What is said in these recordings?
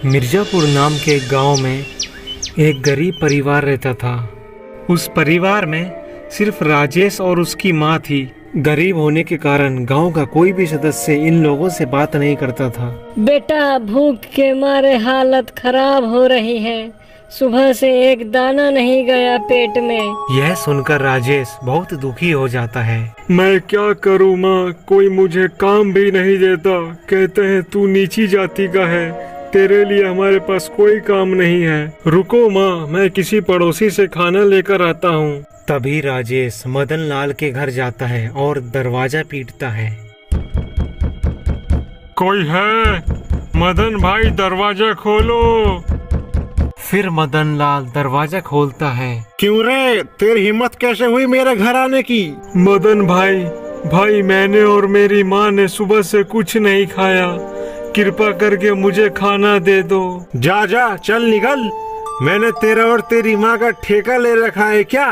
मिर्जापुर नाम के एक गांव में एक गरीब परिवार रहता था। उस परिवार में सिर्फ राजेश और उसकी माँ थी। गरीब होने के कारण गांव का कोई भी सदस्य इन लोगों से बात नहीं करता था। बेटा, भूख के मारे हालत खराब हो रही है। सुबह से एक दाना नहीं गया पेट में। यह सुनकर राजेश बहुत दुखी हो जाता है। मैं क्या करूँ माँ, कोई मुझे काम भी नहीं देता। कहते हैं तू नीची जाति का है, तेरे लिए हमारे पास कोई काम नहीं है। रुको माँ, मैं किसी पड़ोसी से खाना लेकर आता हूँ। तभी राजेश मदन लाल के घर जाता है और दरवाजा पीटता है। कोई है? मदन भाई, दरवाजा खोलो। फिर मदन लाल दरवाजा खोलता है। क्यों रे, तेरी हिम्मत कैसे हुई मेरे घर आने की? मदन भाई, मैंने और मेरी माँ ने सुबह से कुछ नहीं खाया। कृपा करके मुझे खाना दे दो। जा जा, चल निकल। मैंने तेरा और तेरी माँ का ठेका ले रखा है क्या?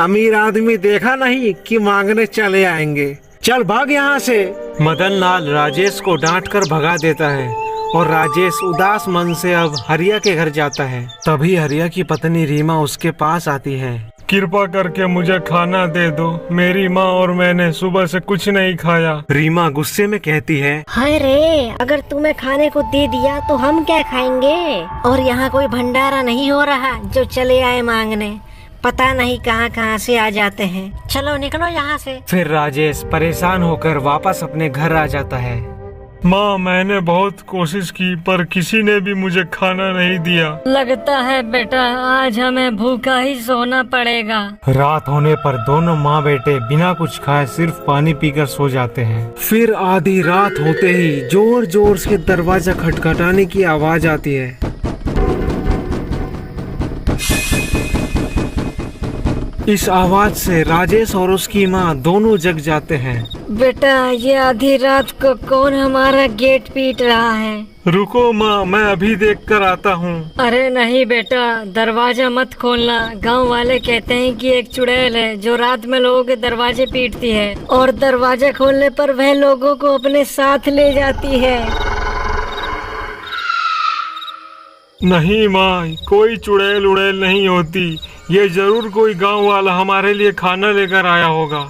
अमीर आदमी देखा नहीं कि मांगने चले आएंगे। चल भाग यहाँ से। मदन लाल राजेश को डांट कर भगा देता है और राजेश उदास मन से अब हरिया के घर जाता है। तभी हरिया की पत्नी रीमा उसके पास आती है। कृपा करके मुझे खाना दे दो, मेरी माँ और मैंने सुबह से कुछ नहीं खाया। रीमा गुस्से में कहती है, हाय रे, अगर तुम्हें खाने को दे दिया तो हम क्या खाएंगे? और यहाँ कोई भंडारा नहीं हो रहा जो चले आए मांगने। पता नहीं कहाँ कहाँ से आ जाते हैं। चलो निकलो यहाँ से। फिर राजेश परेशान होकर वापस अपने घर आ जाता है। माँ, मैंने बहुत कोशिश की पर किसी ने भी मुझे खाना नहीं दिया। लगता है बेटा, आज हमें भूखा ही सोना पड़ेगा। रात होने पर दोनों माँ बेटे बिना कुछ खाए सिर्फ पानी पीकर सो जाते हैं। फिर आधी रात होते ही जोर जोर से दरवाजा खटखटाने की आवाज आती है। इस आवाज से राजेश और उसकी माँ दोनों जग जाते हैं। बेटा, ये आधी रात को कौन हमारा गेट पीट रहा है? रुको माँ, मैं अभी देख कर आता हूँ। अरे नहीं बेटा, दरवाजा मत खोलना। गांव वाले कहते हैं कि एक चुड़ैल है जो रात में लोगों के दरवाजे पीटती है और दरवाजा खोलने पर वह लोगों को अपने साथ ले जाती है। नहीं माँ, कोई चुड़ैल उड़ैल नहीं होती। ये जरूर कोई गांव वाला हमारे लिए खाना लेकर आया होगा।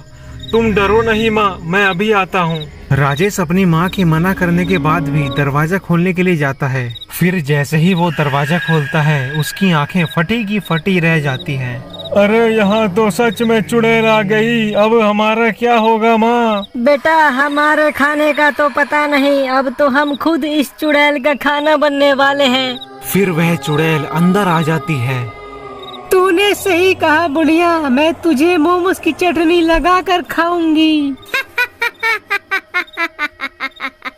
तुम डरो नहीं माँ, मैं अभी आता हूँ। राजेश अपनी माँ के मना करने के बाद भी दरवाजा खोलने के लिए जाता है। फिर जैसे ही वो दरवाजा खोलता है, उसकी आंखें फटी की फटी रह जाती हैं। अरे यहाँ तो सच में चुड़ैल आ गई। अब हमारा क्या होगा माँ? बेटा, हमारे खाने का तो पता नहीं, अब तो हम खुद इस चुड़ैल का खाना बनने वाले हैं। फिर वह चुड़ैल अंदर आ जाती है। तूने सही कहा बुढ़िया, मैं तुझे मोमोज की चटनी लगा कर खाऊंगी।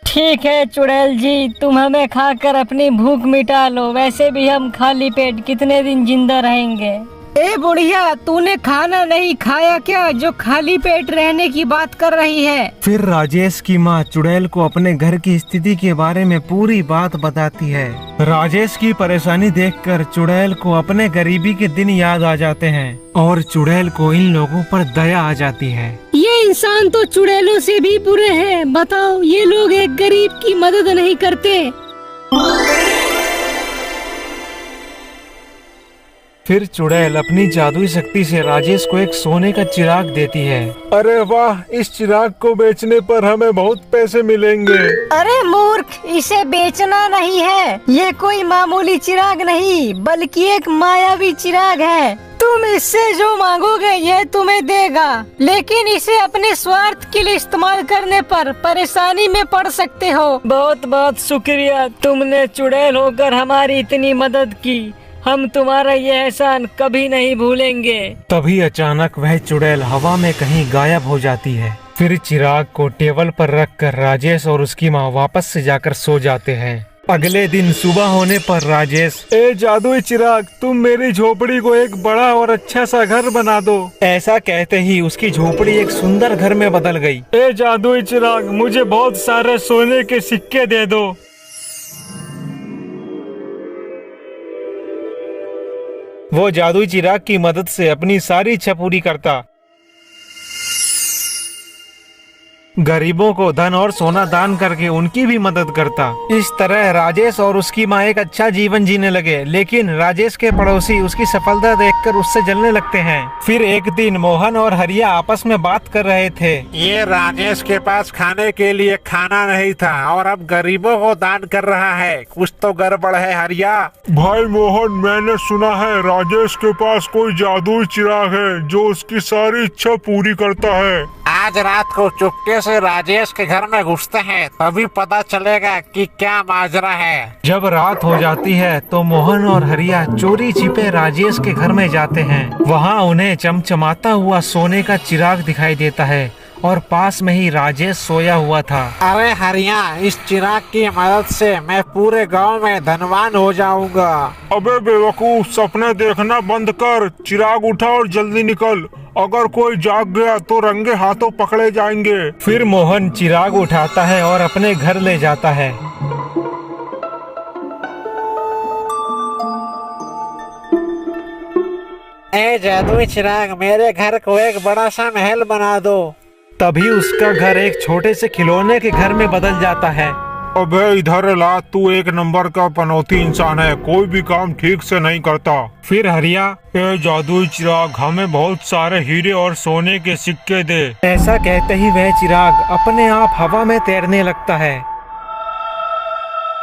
ठीक है चुड़ैल जी, तुम हमें खाकर अपनी भूख मिटा लो। वैसे भी हम खाली पेट कितने दिन जिंदा रहेंगे। ए बुढ़िया, तूने खाना नहीं खाया क्या जो खाली पेट रहने की बात कर रही है? फिर राजेश की माँ चुड़ैल को अपने घर की स्थिति के बारे में पूरी बात बताती है। राजेश की परेशानी देखकर चुड़ैल को अपने गरीबी के दिन याद आ जाते हैं और चुड़ैल को इन लोगों पर दया आ जाती है। ये इंसान तो चुड़ैलों से भी बुरे हैं। बताओ, ये लोग एक गरीब की मदद नहीं करते। फिर चुड़ैल अपनी जादुई शक्ति से राजेश को एक सोने का चिराग देती है। अरे वाह, इस चिराग को बेचने पर हमें बहुत पैसे मिलेंगे। अरे मूर्ख, इसे बेचना नहीं है। ये कोई मामूली चिराग नहीं बल्कि एक मायावी चिराग है। तुम इससे जो मांगोगे ये तुम्हें देगा, लेकिन इसे अपने स्वार्थ के लिए इस्तेमाल करने पर परेशानी में पड़ सकते हो। बहुत बहुत शुक्रिया, तुमने चुड़ैल होकर हमारी इतनी मदद की। हम तुम्हारा ये एहसान कभी नहीं भूलेंगे। तभी अचानक वह चुड़ैल हवा में कहीं गायब हो जाती है। फिर चिराग को टेबल पर रखकर राजेश और उसकी माँ वापस से जाकर सो जाते हैं। अगले दिन सुबह होने पर राजेश, ए जादुई चिराग, तुम मेरी झोपड़ी को एक बड़ा और अच्छा सा घर बना दो। ऐसा कहते ही उसकी झोपड़ी एक सुंदर घर में बदल गई। ए जादुई चिराग, मुझे बहुत सारे सोने के सिक्के दे दो। वो जादुई चिराग की मदद से अपनी सारी इच्छा पूरी करता। गरीबों को धन और सोना दान करके उनकी भी मदद करता। इस तरह राजेश और उसकी माँ एक अच्छा जीवन जीने लगे। लेकिन राजेश के पड़ोसी उसकी सफलता देखकर उससे जलने लगते हैं। फिर एक दिन मोहन और हरिया आपस में बात कर रहे थे। ये राजेश के पास खाने के लिए खाना नहीं था और अब गरीबों को दान कर रहा है, कुछ तो गड़बड़ है हरिया। भाई मोहन, मैंने सुना है राजेश के पास कोई जादुई चिराग है जो उसकी सारी इच्छा पूरी करता है। आज रात को चुपके से राजेश के घर में घुसते हैं, तभी पता चलेगा कि क्या माजरा है। जब रात हो जाती है तो मोहन और हरिया चोरी छिपे राजेश के घर में जाते हैं। वहाँ उन्हें चमचमाता हुआ सोने का चिराग दिखाई देता है और पास में ही राजेश सोया हुआ था। अरे हरिया, इस चिराग की मदद से मैं पूरे गांव में धनवान हो जाऊंगा। अबे बेवकूफ, सपने देखना बंद कर, चिराग उठा और जल्दी निकल। अगर कोई जाग गया तो रंगे हाथों पकड़े जाएंगे। फिर मोहन चिराग उठाता है और अपने घर ले जाता है। ए जादुई चिराग, मेरे घर को एक बड़ा सा महल बना दो। तभी उसका घर एक छोटे से खिलौने के घर में बदल जाता है। अबे इधर ला, तू एक नंबर का पनौती इंसान है, कोई भी काम ठीक से नहीं करता। फिर हरिया, ए जादुई चिराग, हमें बहुत सारे हीरे और सोने के सिक्के दे। ऐसा कहते ही वह चिराग अपने आप हवा में तैरने लगता है।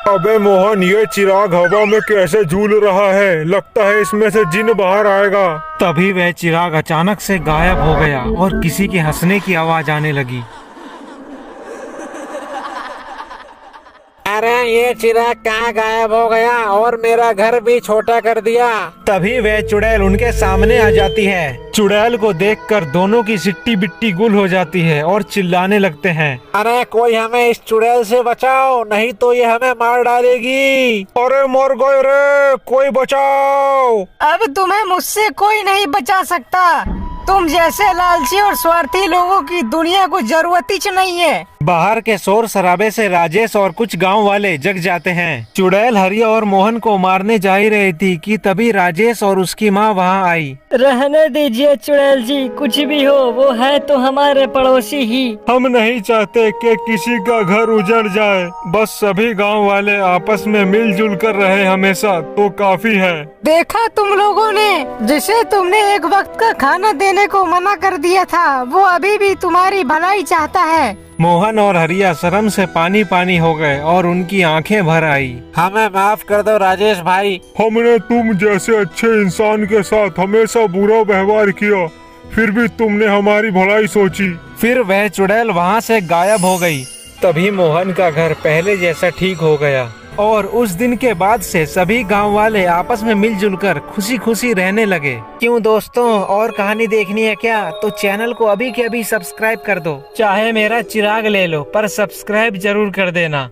अबे मोहन, ये चिराग हवा में कैसे झूल रहा है? लगता है इसमें से जिन बाहर आएगा। तभी वह चिराग अचानक से गायब हो गया और किसी के हंसने की आवाज आने लगी। अरे ये चिराग कहाँ गायब हो गया और मेरा घर भी छोटा कर दिया। तभी वह चुड़ैल उनके सामने आ जाती है। चुड़ैल को देखकर दोनों की सिट्टी बिट्टी गुल हो जाती है और चिल्लाने लगते हैं। अरे कोई हमें इस चुड़ैल से बचाओ, नहीं तो ये हमें मार डालेगी। अरे मर गए रे, कोई बचाओ। अब तुम्हें मुझसे कोई नहीं बचा सकता। तुम जैसे लालची और स्वार्थी लोगों की दुनिया को जरूरत ही नहीं है। बाहर के शोर शराबे से राजेश और कुछ गांव वाले जग जाते हैं। चुड़ैल हरिया और मोहन को मारने जा ही रही थी कि तभी राजेश और उसकी माँ वहाँ आई। रहने दीजिए चुड़ैल जी, कुछ भी हो वो है तो हमारे पड़ोसी ही। हम नहीं चाहते कि किसी का घर उजड़ जाए, बस सभी गांव वाले आपस में मिलजुल कर रहे हमेशा तो काफी है। देखा तुम लोगों ने, जिसे तुमने एक वक्त का खाना देने को मना कर दिया था, वो अभी भी तुम्हारी भलाई चाहता है। मोहन और हरिया शर्म से पानी पानी हो गए और उनकी आंखें भर आई। हमें माफ कर दो राजेश भाई। हमने तुम जैसे अच्छे इंसान के साथ हमेशा बुरा व्यवहार किया, फिर भी तुमने हमारी भलाई सोची। फिर वह चुड़ैल वहाँ से गायब हो गई। तभी मोहन का घर पहले जैसा ठीक हो गया और उस दिन के बाद से सभी गांव वाले आपस में मिलजुल कर खुशी खुशी रहने लगे। क्यों दोस्तों, और कहानी देखनी है क्या? तो चैनल को अभी के अभी सब्सक्राइब कर दो। चाहे मेरा चिराग ले लो, पर सब्सक्राइब जरूर कर देना।